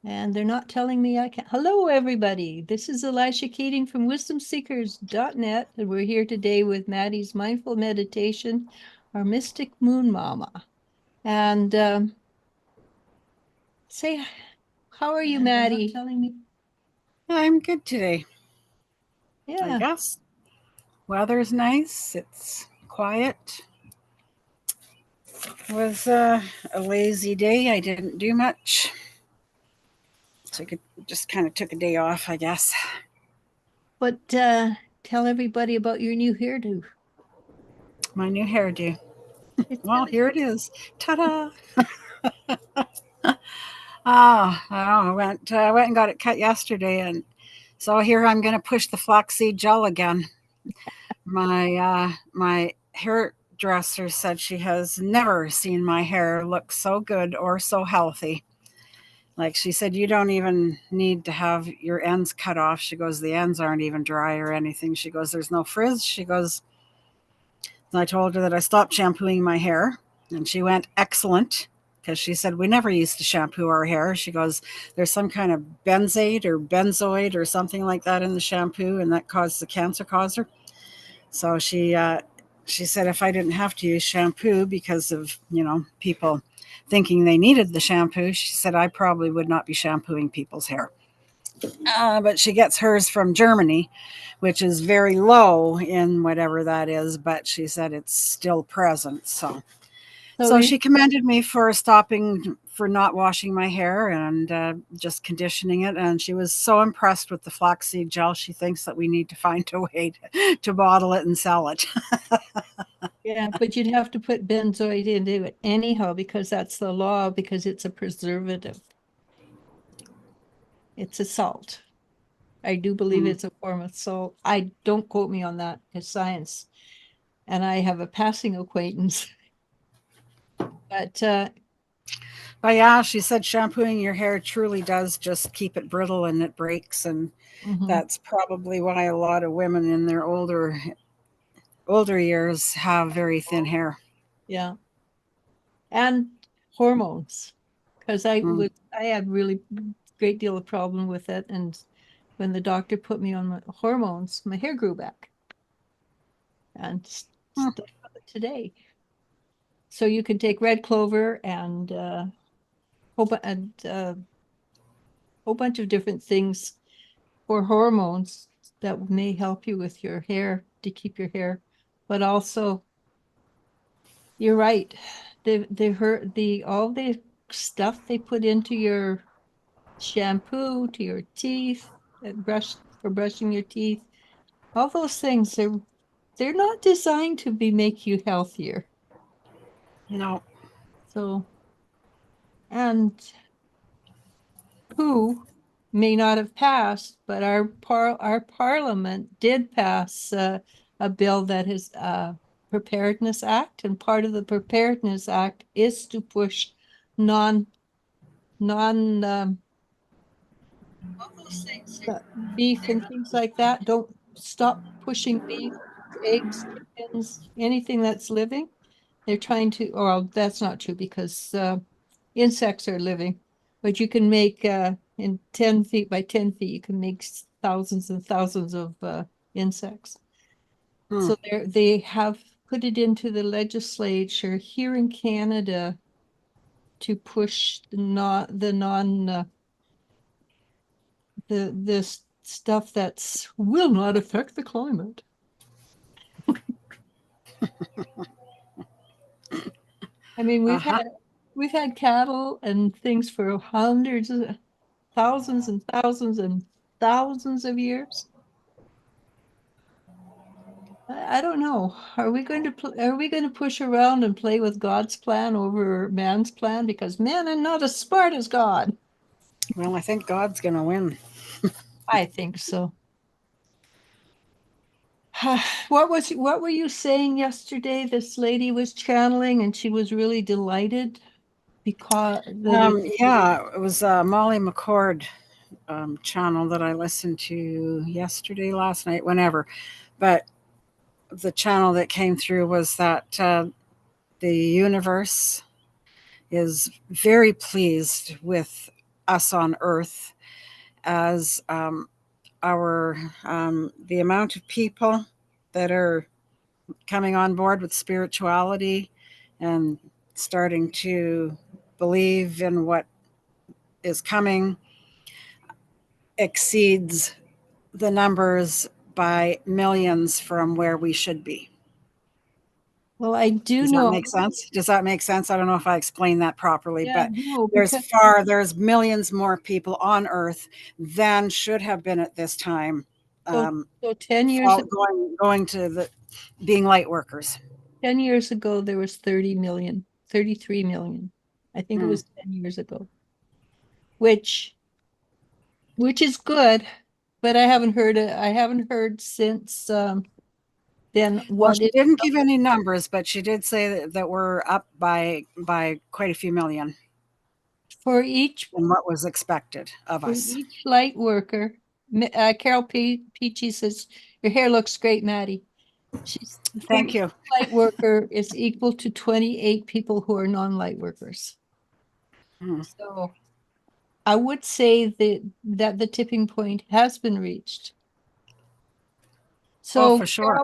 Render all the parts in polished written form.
And they're not telling me I can't. Hello, everybody. This is Elisha Keating from wisdomseekers.net, and we're here today with Maddie's Mindful Meditation, our Mystic Moon Mama. And say, how are you, Maddie? Telling me. I'm good today, I Yeah. guess. Weather's nice. It's quiet. It was a lazy day. I didn't do much. Just kind of took a day off, I guess. But tell everybody about your new hairdo. My new hairdo. It's Well, really here it is. Ta-da! I went and got it cut yesterday, and so here I'm going to push the flaxseed gel again. My hairdresser said she has never seen my hair look so good or so healthy. Like she said, you don't even need to have your ends cut off. She goes, the ends aren't even dry or anything. She goes, there's no frizz. She goes, and I told her that I stopped shampooing my hair, and she went, excellent. Because she said, we never used to shampoo our hair. She goes, there's some kind of benzate or benzoid or something like that in the shampoo, and that caused the cancer causer. So she said if I didn't have to use shampoo because of people thinking they needed the shampoo, she said I probably would not be shampooing people's hair. But she gets hers from Germany, which is very low in whatever that is. But she said it's still present. So so so she commended me for stopping for not washing my hair and just conditioning it. And she was so impressed with the flaxseed gel. She thinks that we need to find a way to bottle it and sell it. yeah, but you'd have to put benzoate into it anyhow because that's the law because it's a preservative. It's a salt. I do believe Mm. it's a form of salt. I don't quote me on that. It's science. And I have a passing acquaintance. But But yeah, she said shampooing your hair truly does just keep it brittle and it breaks. And mhm, that's probably why a lot of women in their older years have very thin hair. yeah. And hormones. Because Mm. I had really great deal of problem with it. And when the doctor put me on my hormones, my hair grew back and Mm. still have it today. So you can take red clover and whole bunch of different things for hormones that may help you with your hair to keep your hair. But also, you're right. They hurt the all the stuff they put into your shampoo, to your teeth, brush for brushing your teeth. All those things, they're not designed to be make you healthier. No. So, and who may not have passed, but our parliament did pass a bill that is Preparedness Act, and part of the Preparedness Act is to push non non all those things, beef and things like that. Don't stop pushing beef, eggs, chickens, anything that's living. They're trying to, or that's not true because insects are living, but you can make in 10 feet by 10 feet, you can make thousands and thousands of insects. Mm. So they have put it into the legislature here in Canada to push the non the this stuff that's will not affect the climate. I mean, Uh-huh. we've had cattle and things for hundreds of thousands and thousands and thousands of years. I don't know. Are we going to push around and play with God's plan over man's plan? Because man is not as smart as God. Well, I think God's going to win. I think so. What were you saying yesterday? This lady was channeling and she was really delighted because that it Yeah, it was Molly McCord channel that I listened to yesterday, last night, whenever. But the channel that came through was that the universe is very pleased with us on Earth as our the amount of people that are coming on board with spirituality and starting to believe in what is coming exceeds the numbers by millions from where we should be. Well, I do Does that know. make sense? Does that make sense? I don't know if I explained that properly, Yeah, but no, because there's millions more people on Earth than should have been at this time, so um, so 10 years going to the being light workers. 10 years ago there was 30 million, 33 million. I think it Hmm. was 10 years ago, which which is good, but I haven't heard since then Well, what she it didn't give any numbers, but she did say that we're up by quite a few million for each than what was expected of for us. each light worker. Carol Peachy says, your hair looks great, Maddie. She's for Thank each you. light worker is equal to 28 people who are non-light workers. Hmm. So I would say that the tipping point has been reached. Oh, So for sure.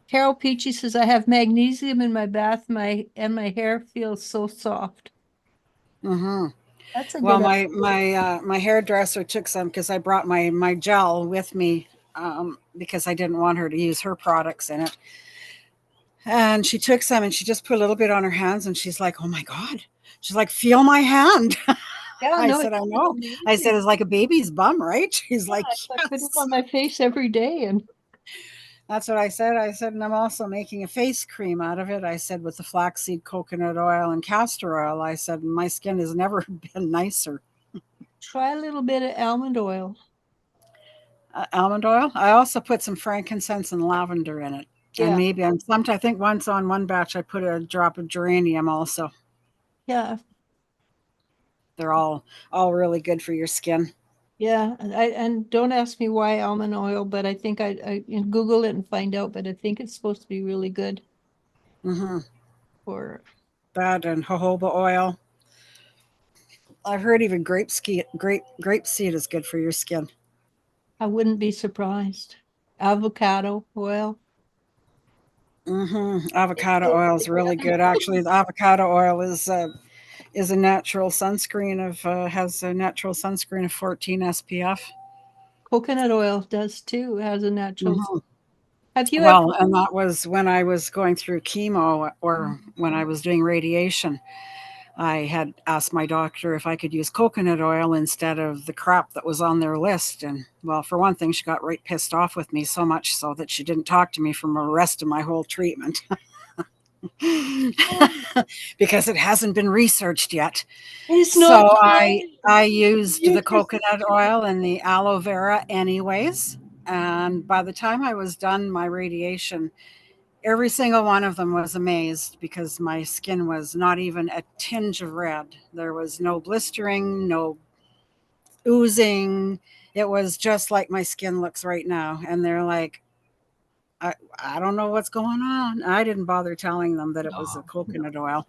Carol Peachy says, I have magnesium in my bath, my hair feels so soft. Hmm. That's a Well, good. my hairdresser took some because I brought my gel with me because I didn't want her to use her products in it. And she took some and she just put a little bit on her hands and she's like, "Oh my God." She's like, "Feel my hand." Yeah, I no, said, it "I feels know." I amazing. said, "It's like a baby's bum, right?" She's Yeah, like, I put it "Yes." on my face every day, and That's what I said. I said, and I'm also making a face cream out of it. I said, with the flaxseed, coconut oil, and castor oil. I said, my skin has never been nicer. try a little bit of almond oil. Almond oil. I also put some frankincense and lavender in it. And Yeah, maybe I think once on one batch, I put a drop of geranium also. yeah, They're all really good for your skin. yeah. And don't ask me why almond oil, but I think I Google it and find out. But I think it's supposed to be really good Hmm. for. That and jojoba oil. I've heard even grape seed is good for your skin. I wouldn't be surprised. Avocado oil. It's Avocado so oil is it's really good. Actually, the avocado oil is a natural sunscreen of has a natural sunscreen of 14 SPF. coconut oil does too. It has a natural. Hmm. Have you ever? Well, and that was when I was going through chemo or when I was doing radiation. I had asked my doctor if I could use coconut oil instead of the crap that was on their list. And well, for one thing, she got right pissed off with me so much so that she didn't talk to me for the rest of my whole treatment Oh, because it hasn't been researched yet. it's not So I tried. I used the Years. coconut oil and the aloe vera anyways. And by the time I was done my radiation, every single one of them was amazed because my skin was not even a tinge of red. There was no blistering, no oozing. It was just like my skin looks right now. And they're like, I don't know what's going on. I didn't bother telling them that it was a No, no. coconut oil.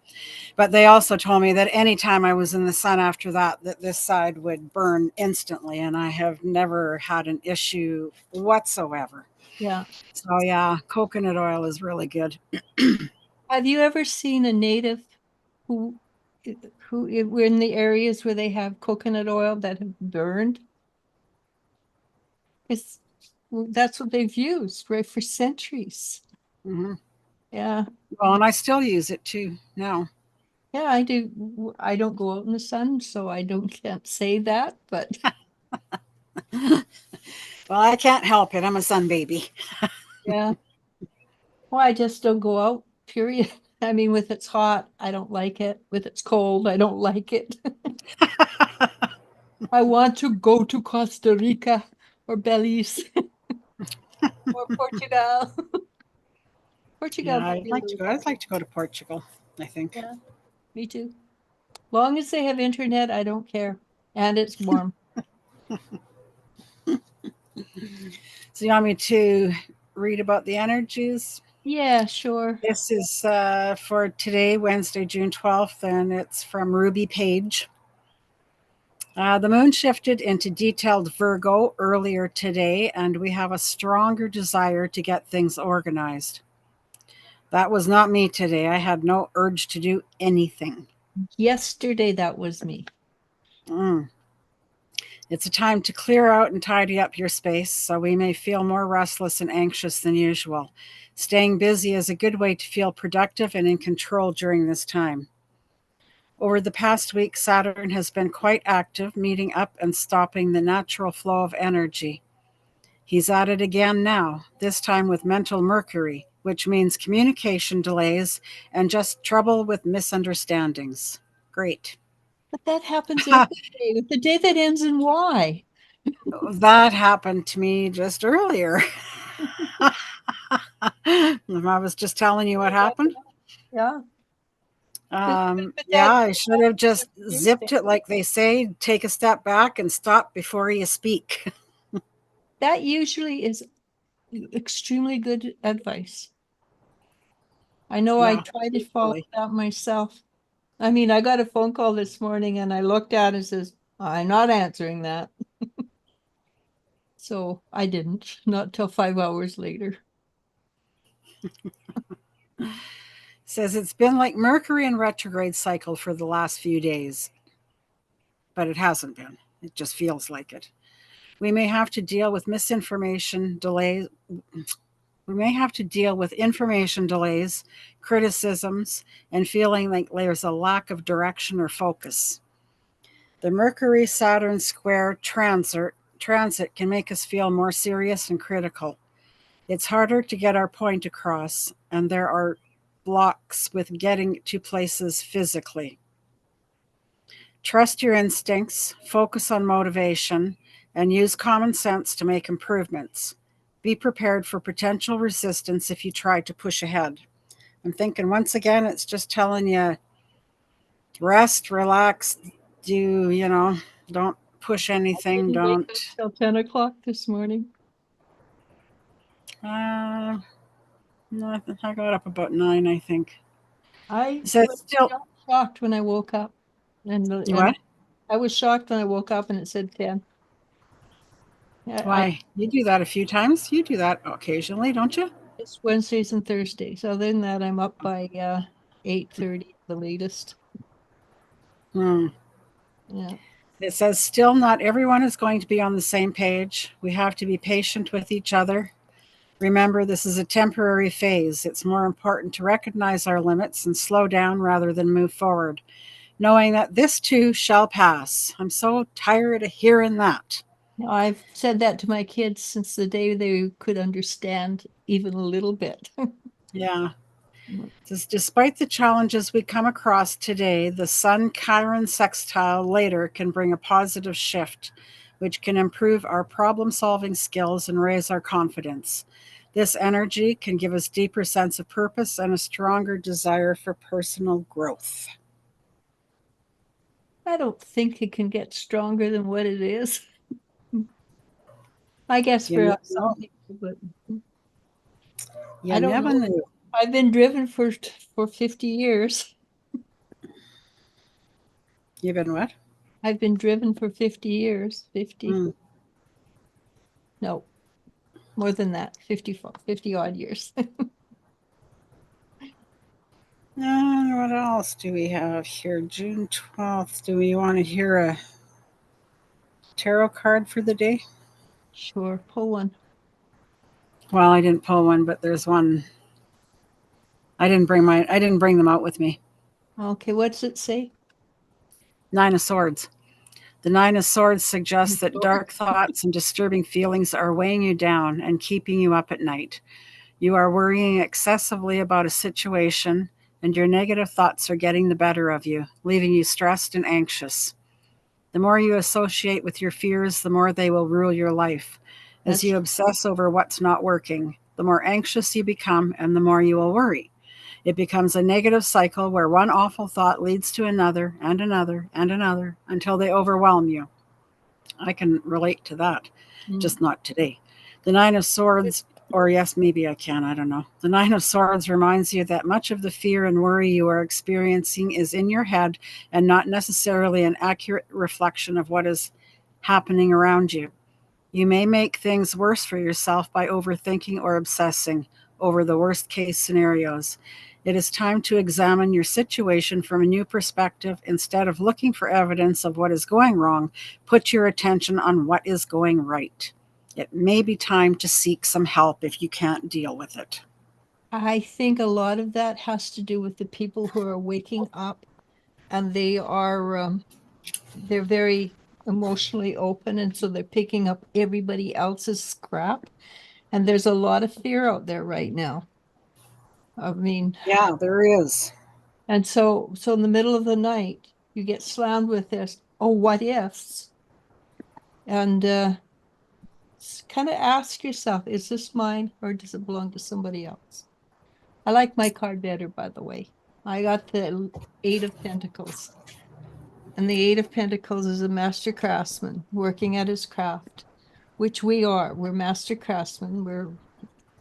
But they also told me that anytime I was in the sun after that, that this side would burn instantly. And I have never had an issue whatsoever. Yeah. So yeah, coconut oil is really good. Have you ever seen a native who were in the areas where they have coconut oil that have burned? It's that's what they've used right for centuries. Hmm. Yeah. Well, and I still use it too now. Yeah, I do. I don't go out in the sun, so I don't can't say that, but Well, I can't help it. I'm a sun baby. yeah. Well, I just don't go out, period. I mean, with it's hot, I don't like it. With it's cold, I don't like it. I want to go to Costa Rica or Belize or Portugal. Yeah, Portugal might be a little I'd better. like to go to Portugal, I think. Yeah, me too. Long as they have internet, I don't care. And it's warm. So you want me to read about the energies? Yeah, sure. This is for today, Wednesday, June 12th, and it's from Ruby Page. The moon shifted into detailed Virgo earlier today, and we have a stronger desire to get things organized. That was not me today. I had no urge to do anything. Yesterday, that was me. Mm. It's a time to clear out and tidy up your space, so we may feel more restless and anxious than usual. Staying busy is a good way to feel productive and in control during this time. Over the past week, Saturn has been quite active, meeting up and stopping the natural flow of energy. He's at it again now, this time with mental Mercury, which means communication delays and just trouble with misunderstandings. Great. But that happens every day. With the day that ends in Y. That happened to me just earlier. I was just telling you what happened. Yeah. But Yeah, I should have just Tuesday. zipped it like they say, take a step back and stop before you speak. That usually is extremely good advice. I know I Yeah, try to follow truthfully. that myself. I mean, I got a phone call this morning and I looked at it and says, I'm not answering that. So I didn't, not till 5 hours later. Says it's been like Mercury in retrograde cycle for the last few days, but it hasn't been. It just feels like it. We may have to deal with misinformation delays. We may have to deal with information delays, criticisms, and feeling like there's a lack of direction or focus. The Mercury Saturn square transit can make us feel more serious and critical. It's harder to get our point across, and there are blocks with getting to places physically. Trust your instincts, focus on motivation, and use common sense to make improvements. Be prepared for potential resistance if you try to push ahead. I'm thinking once again, it's just telling you rest, relax, don't push I anything. didn't wake Don't. up till 10 o'clock this morning. Uh, no, I got up about 9, I think. I It says was still. shocked when I woke up. And What? I was shocked when I woke up and it said 10. I Why? You do that a few times. You do that occasionally, don't you? It's Wednesdays and Thursdays. Other than that, I'm up by 8:30 the latest. Hmm. Yeah. It says still not everyone is going to be on the same page. We have to be patient with each other. Remember, this is a temporary phase. It's more important to recognize our limits and slow down rather than move forward, knowing that this too shall pass. I'm so tired of hearing that. I've said that to my kids since the day they could understand even a little bit. Yeah. Says, despite the challenges we come across today, the Sun Chiron sextile later can bring a positive shift, which can improve our problem solving skills and raise our confidence. This energy can give us deeper sense of purpose and a stronger desire for personal growth. I don't think it can get stronger than what it is. I guess You for never some know. people, but You I don't never know. knew. I've been driven for 50 years. You've been what? I've been driven for 50 years. 50. Mm. No, more than that. 50 odd years. What else do we have here? June 12th. Do we want to hear a tarot card for the day? Sure, pull one. Well, I didn't pull one, but there's one. I didn't bring them out with me. Okay, what's it say? 9 of Swords. The Nine of Swords suggests that dark thoughts and disturbing feelings are weighing you down and keeping you up at night. You are worrying excessively about a situation, and your negative thoughts are getting the better of you, leaving you stressed and anxious. The more you associate with your fears, the more they will rule your life. As That's you obsess over what's not working, the more anxious you become and the more you will worry. It becomes a negative cycle where one awful thought leads to another and another and another until they overwhelm you. I can relate to that, mm, just not today. The Nine of Swords Or yes, maybe I can. I don't know. The Nine of Swords reminds you that much of the fear and worry you are experiencing is in your head and not necessarily an accurate reflection of what is happening around you. You may make things worse for yourself by overthinking or obsessing over the worst case scenarios. It is time to examine your situation from a new perspective. Instead of looking for evidence of what is going wrong, put your attention on what is going right. It may be time to seek some help if you can't deal with it. I think a lot of that has to do with the people who are waking up, and they're very emotionally open, and so they're picking up everybody else's crap. And there's a lot of fear out there right now. I mean, Yeah, there is. and so in the middle of the night, you get slammed with this, oh, what ifs? And kind of ask yourself, is this mine or does it belong to somebody else? I like my card better, by the way. I got the Eight of Pentacles. And the Eight of Pentacles is a master craftsman working at his craft, which we are. We're master craftsmen.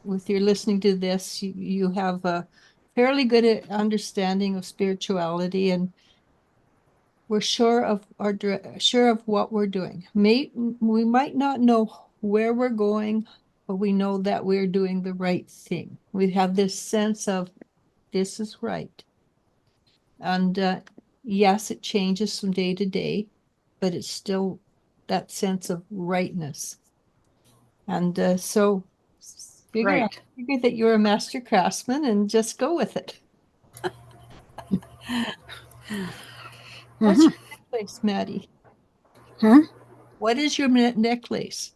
With your listening to this, you have a fairly good understanding of spirituality, and we're sure of what we're doing. We might not know where we're going, but we know that we're doing the right thing. We have this sense of this is right. And yes, it changes from day to day, but it's still that sense of rightness. And so Right. figure that you're a master craftsman and just go with it. What's Mm-hmm. your necklace, Maddie? Hmm? What is your necklace?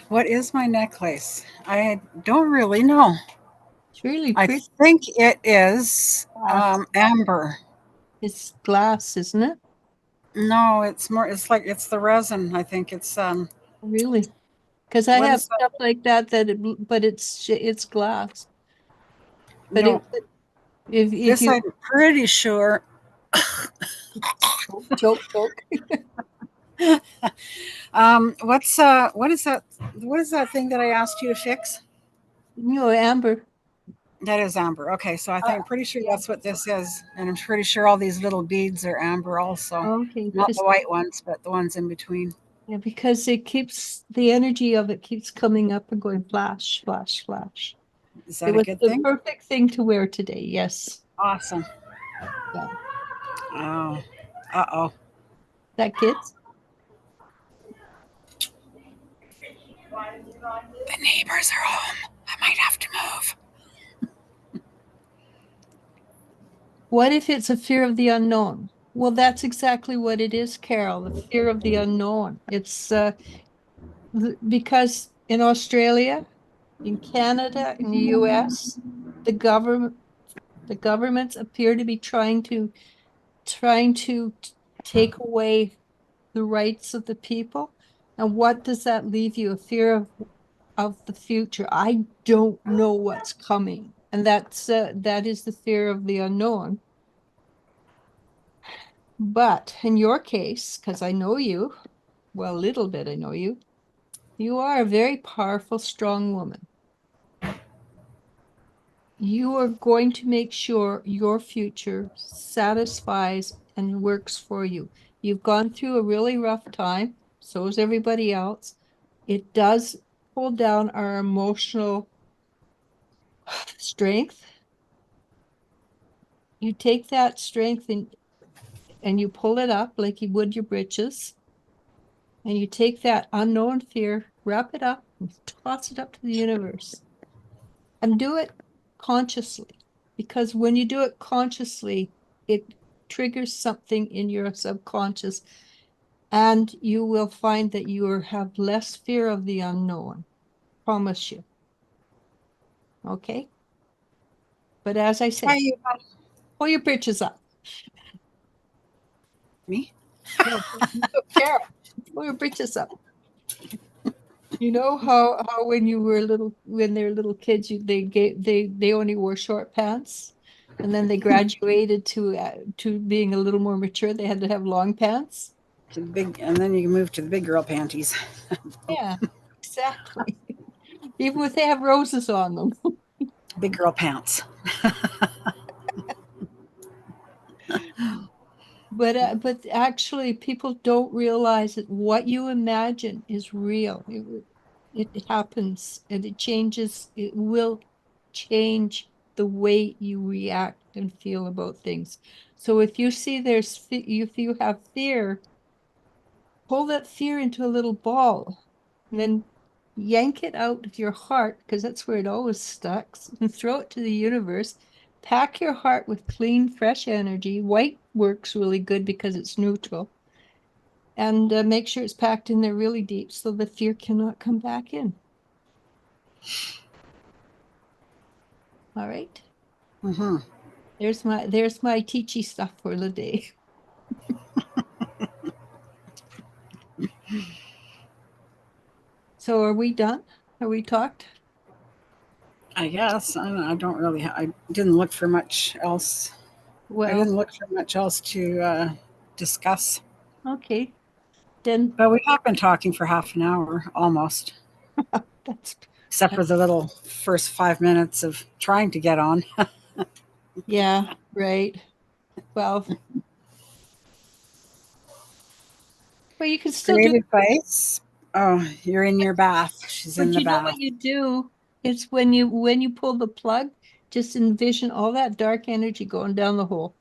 What is my necklace? I don't really know. It's really I pretty. think it is Glass. amber. It's glass, isn't it? No, it's more. It's like it's the resin. I think it's Really? Because I What have is that? stuff like that but it's glass. But No, if this you I'm pretty sure. choke, What is that? What is that thing that I asked you to fix? amber. That is amber. Okay, so I Uh, think pretty sure yeah. that's what this is, and I'm pretty sure all these little beads are amber also. Okay. Not the white ones, but the ones in between. Yeah, because it keeps the energy of it keeps coming up and going flash, flash, flash. Is It that a was good the thing? perfect thing to wear today. Yes. Awesome. Yeah. Oh, uh-oh. That kids? The neighbors are home. I might have to move. What if it's a fear of the unknown? Well, that's exactly what it is, Carol, the fear of the unknown. It's because in Australia, in Canada, in the US, the government the governments appear to be trying to take away the rights of the people. And what does that leave you? A fear of the future. I don't know what's coming. And that is the fear of the unknown. But in your case, because I know you, well, a little bit I know you, you are a very powerful, strong woman. You are going to make sure your future satisfies and works for you. You've gone through a really rough time, so is everybody else. It does pull down our emotional strength. You take that strength and you pull it up like you would your britches, and you take that unknown fear, wrap it up, and toss it up to the universe. And do it consciously, because when you do it consciously, it triggers something in your subconscious, and you will find that you have less fear of the unknown. Promise you. Okay. But as I Hi, say, Eva. pull your britches up. Me? No, Carol, pull your britches up. You know how when you were little, when they were little kids, they only wore short pants, and then they graduated to being a little more mature. They had to have long pants. To the big, and then you can move to the big girl panties. Yeah, exactly. even if they have roses on them. Big girl pants. But actually, people don't realize that what you imagine is real. It happens and it changes. It will change the way you react and feel about things. So if you see if you have fear, pull that fear into a little ball, and then yank it out of your heart because that's where it always stuck, and throw it to the universe. Pack your heart with clean, fresh energy. White works really good because it's neutral. And make sure it's packed in there really deep so the fear cannot come back in. All right. Mm-hmm. There's my teachy stuff for the day. So are we done? Are we talked? I guess I don't really. I didn't look for much else. I Well, didn't look for much else to discuss. okay. Then But we have been talking for half an hour almost, that's except for the little first 5 minutes of trying to get on. yeah, right. Well, but you can still do. Creative bites. Oh, you're in your bath. She's in But the you know bath. what you do is when you pull the plug, just envision all that dark energy going down the hole.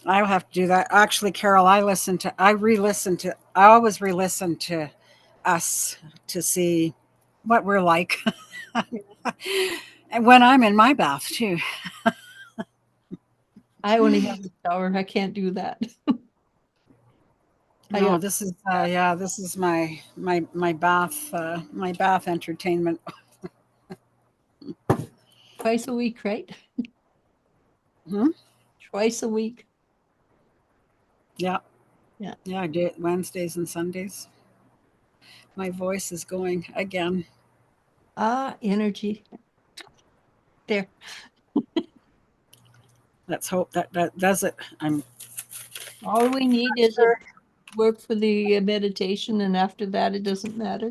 I'll have to do that. Actually, Carol, I always re listen to us to see what we're like. And when I'm in my bath, too. I only have the shower. I can't do that. I No, got this is, yeah, this is my bath entertainment. twice a week, right? Hmm? Twice a week. Yeah, Yeah. yeah, I do it Wednesdays and Sundays. My voice is going again. Energy. There. Let's hope that that does it. I'm All we need is a sure. work for the meditation, and after that, it doesn't matter.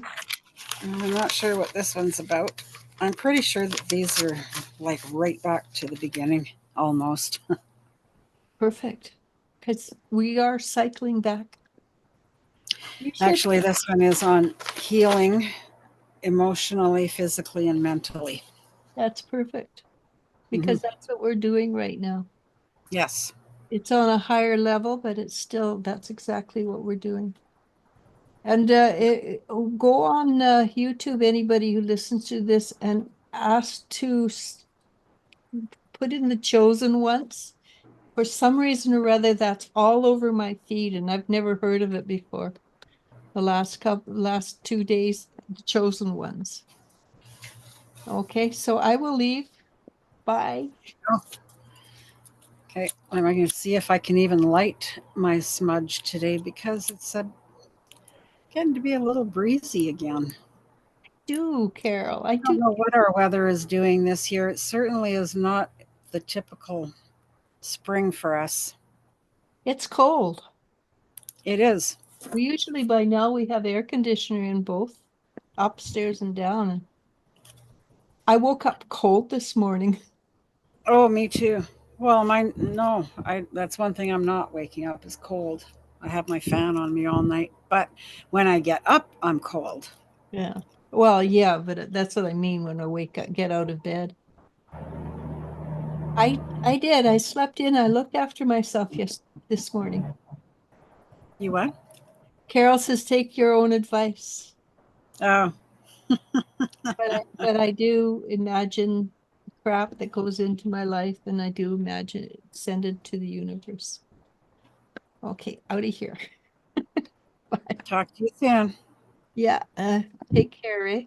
I'm not sure what this one's about. I'm pretty sure that these are like right back to the beginning, almost. Perfect. Because we are cycling back. You should. Actually, this one is on healing emotionally, physically, and mentally. That's perfect. Hmm. Because that's what we're doing right now. Yes. It's on a higher level, but that's exactly what we're doing. And go on YouTube, anybody who listens to this, and ask to put in the chosen ones. For some reason or other, that's all over my feed, and I've never heard of it before. Last 2 days, the chosen ones. Okay, so I will leave. Bye. Oh, okay. I'm going to see if I can even light my smudge today because it's getting to be a little breezy again. Do, Carol. I I don't do. know what our weather is doing this year. It certainly is not the typical spring for us. It's cold. It is. We usually by now we have air conditioner in both upstairs and down. I woke up cold this morning. Oh, me too. Well, mine, no, that's one thing I'm not waking up is cold. I have my fan on me all night, but when I get up, I'm cold. Yeah. Well, yeah, but that's what I mean when I wake up, get out of bed. I did. I slept in. I looked after myself this morning. You what? Carol says take your own advice. Oh, But I do imagine crap that goes into my life, and I do imagine send it to the universe. Okay, out of here. Bye. talk to you soon. Yeah, take care, eh?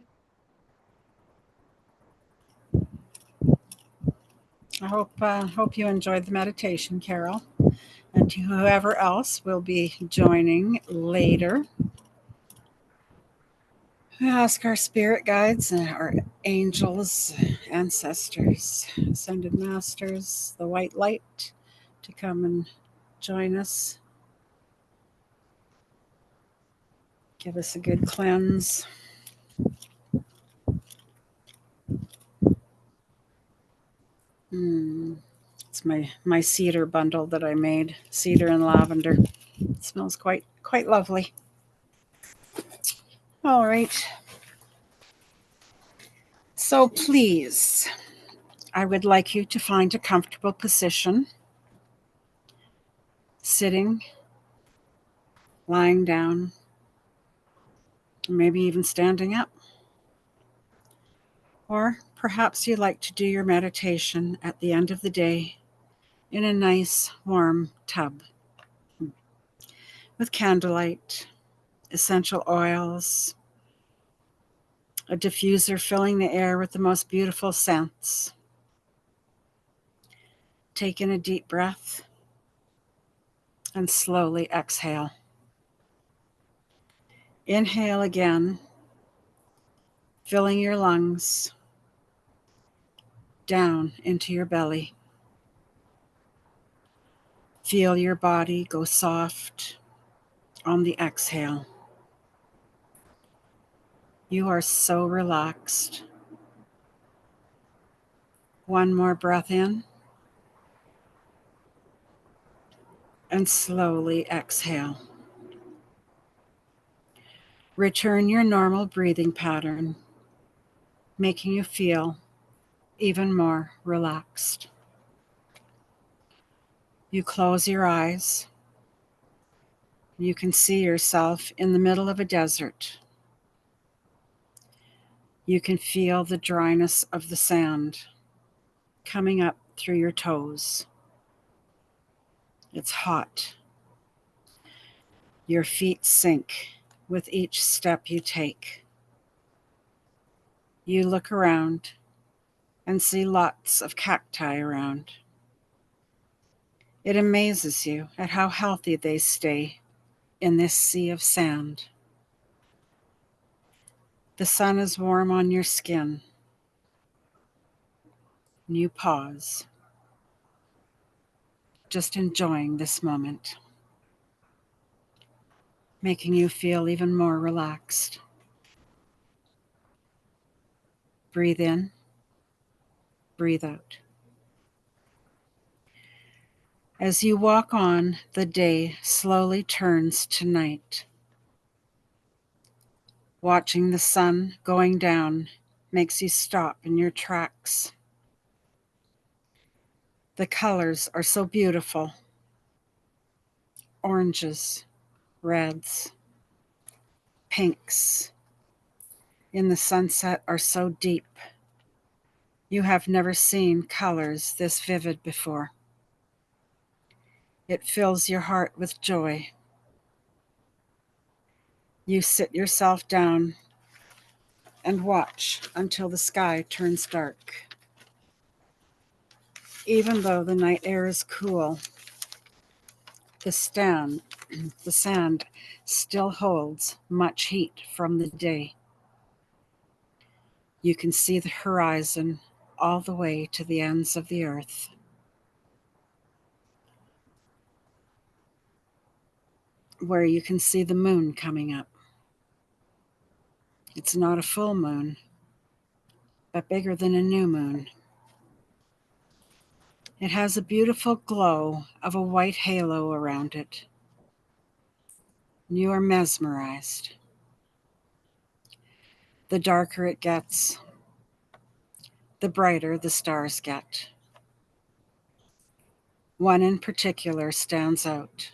I hope you enjoyed the meditation, Carol, and to whoever else will be joining later. We ask our spirit guides and our angels, ancestors, ascended masters, the white light to come and join us. Give us a good cleanse. It's my cedar bundle that I made, cedar and lavender. It smells quite lovely. All right. So please, I would like you to find a comfortable position, sitting, lying down, maybe even standing up. Or perhaps you like to do your meditation at the end of the day in a nice warm tub with candlelight, essential oils, a diffuser filling the air with the most beautiful scents. Take in a deep breath and slowly exhale. Inhale again, filling your lungs down into your belly. Feel your body go soft on the exhale. You are so relaxed. One more breath in and slowly exhale. Return your normal breathing pattern, making you feel even more relaxed. You close your eyes. You can see yourself in the middle of a desert. You can feel the dryness of the sand coming up through your toes. It's hot. Your feet sink with each step you take. You look around and see lots of cacti around. It amazes you at how healthy they stay in this sea of sand. The sun is warm on your skin. And you pause, just enjoying this moment, making you feel even more relaxed. Breathe in, breathe out. As you walk on, the day slowly turns to night. Watching the sun going down makes you stop in your tracks. The colors are so beautiful. Oranges, reds, pinks in the sunset are so deep. You have never seen colors this vivid before. It fills your heart with joy. You sit yourself down and watch until the sky turns dark. Even though the night air is cool, the sand still holds much heat from the day. You can see the horizon all the way to the ends of the earth. Where you can see the moon coming up. It's not a full moon, but bigger than a new moon. It has a beautiful glow of a white halo around it. You are mesmerized. The darker it gets, the brighter the stars get. One in particular stands out.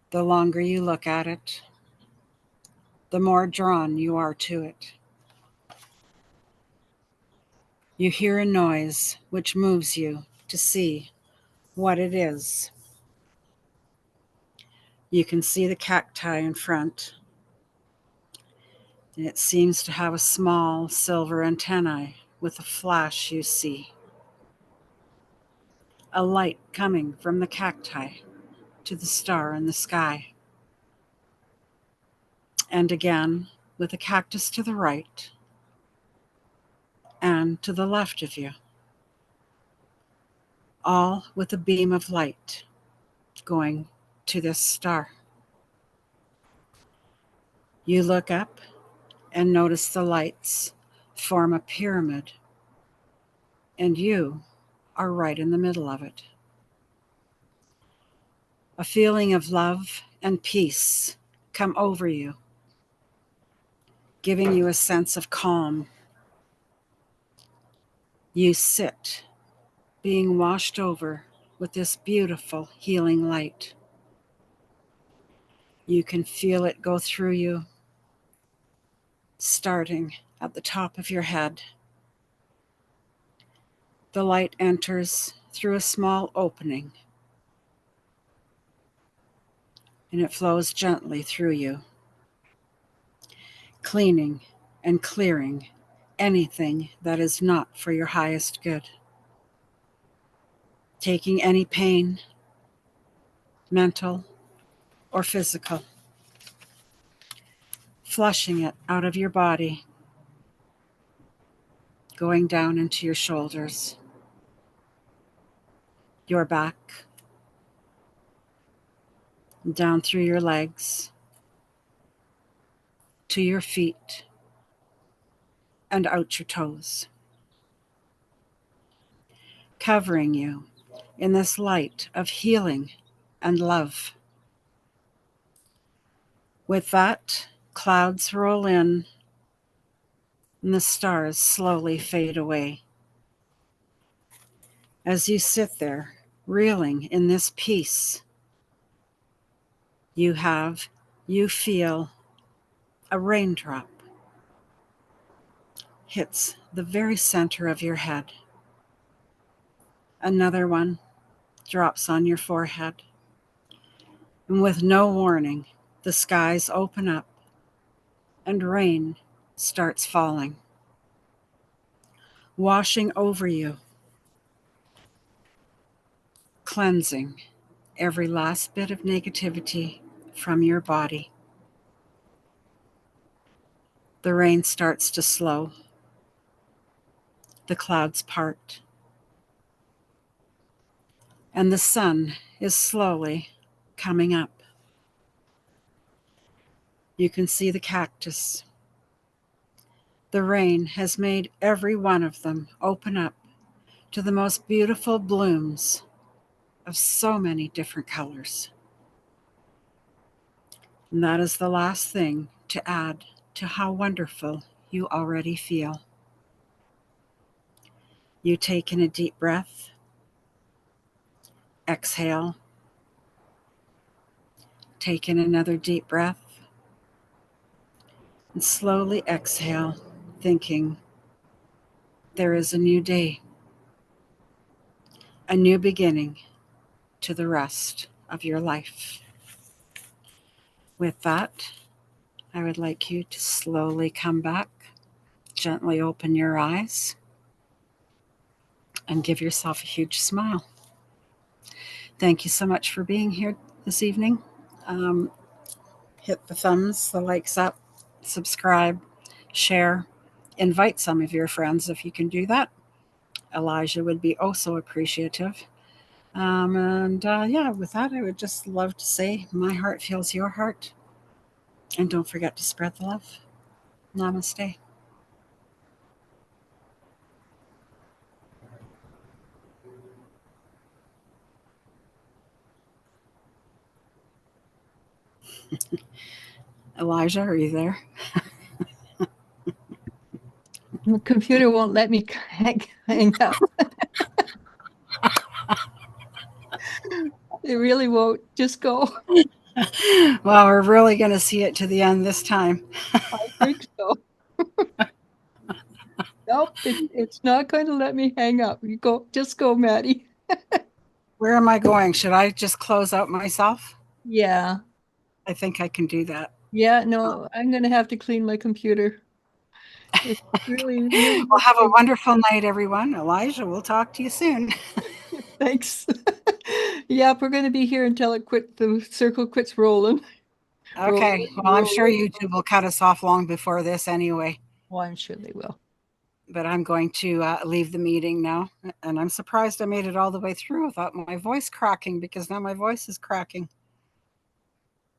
The longer you look at it, the more drawn you are to it. You hear a noise which moves you to see what it is. You can see the cacti in front, and it seems to have a small silver antennae with a flash you see. A light coming from the cacti to the star in the sky. And again, with a cactus to the right and to the left of you. All with a beam of light going to this star. You look up and notice the lights form a pyramid, and you are right in the middle of it. A feeling of love and peace come over you, giving you a sense of calm. You sit, being washed over with this beautiful healing light. You can feel it go through you, starting at the top of your head. The light enters through a small opening, and it flows gently through you, cleaning and clearing anything that is not for your highest good. Taking any pain, mental or physical, flushing it out of your body, going down into your shoulders, your back, down through your legs, to your feet, and out your toes, covering you in this light of healing and love. With that, clouds roll in and the stars slowly fade away. As you sit there, reeling in this peace, you feel a raindrop hits the very center of your head. Another one drops on your forehead. And with no warning, the skies open up and rain starts falling, washing over you, cleansing every last bit of negativity from your body. The rain starts to slow. The clouds part. And the sun is slowly coming up. You can see the cactus. The rain has made every one of them open up to the most beautiful blooms of so many different colors. And that is the last thing to add to how wonderful you already feel. You take in a deep breath, exhale, take in another deep breath, and slowly exhale, thinking there is a new day, a new beginning to the rest of your life. With that, I would like you to slowly come back, gently open your eyes, and give yourself a huge smile. Thank you so much for being here this evening. Hit the thumbs, the likes up, subscribe, share, invite some of your friends if you can do that. Elijah would be oh so appreciative. With that, I would just love to say my heart feels your heart. And don't forget to spread the love. Namaste. Elijah, are you there? The computer won't let me hang up. It really won't. Just go. Well, we're really going to see it to the end this time. I think so. Nope, it's not going to let me hang up. You go, just go, Maddie. Where am I going? Should I just close out myself? Yeah. I think I can do that. Yeah, no, I'm going to have to clean my computer. It's really, really. Well, have a wonderful night, everyone. Elijah, we'll talk to you soon. Thanks. Yep, we're going to be here until the circle quits rolling. Okay. Well, I'm sure YouTube will cut us off long before this anyway. Well, I'm sure they will. But I'm going to leave the meeting now. And I'm surprised I made it all the way through without my voice cracking, because now my voice is cracking.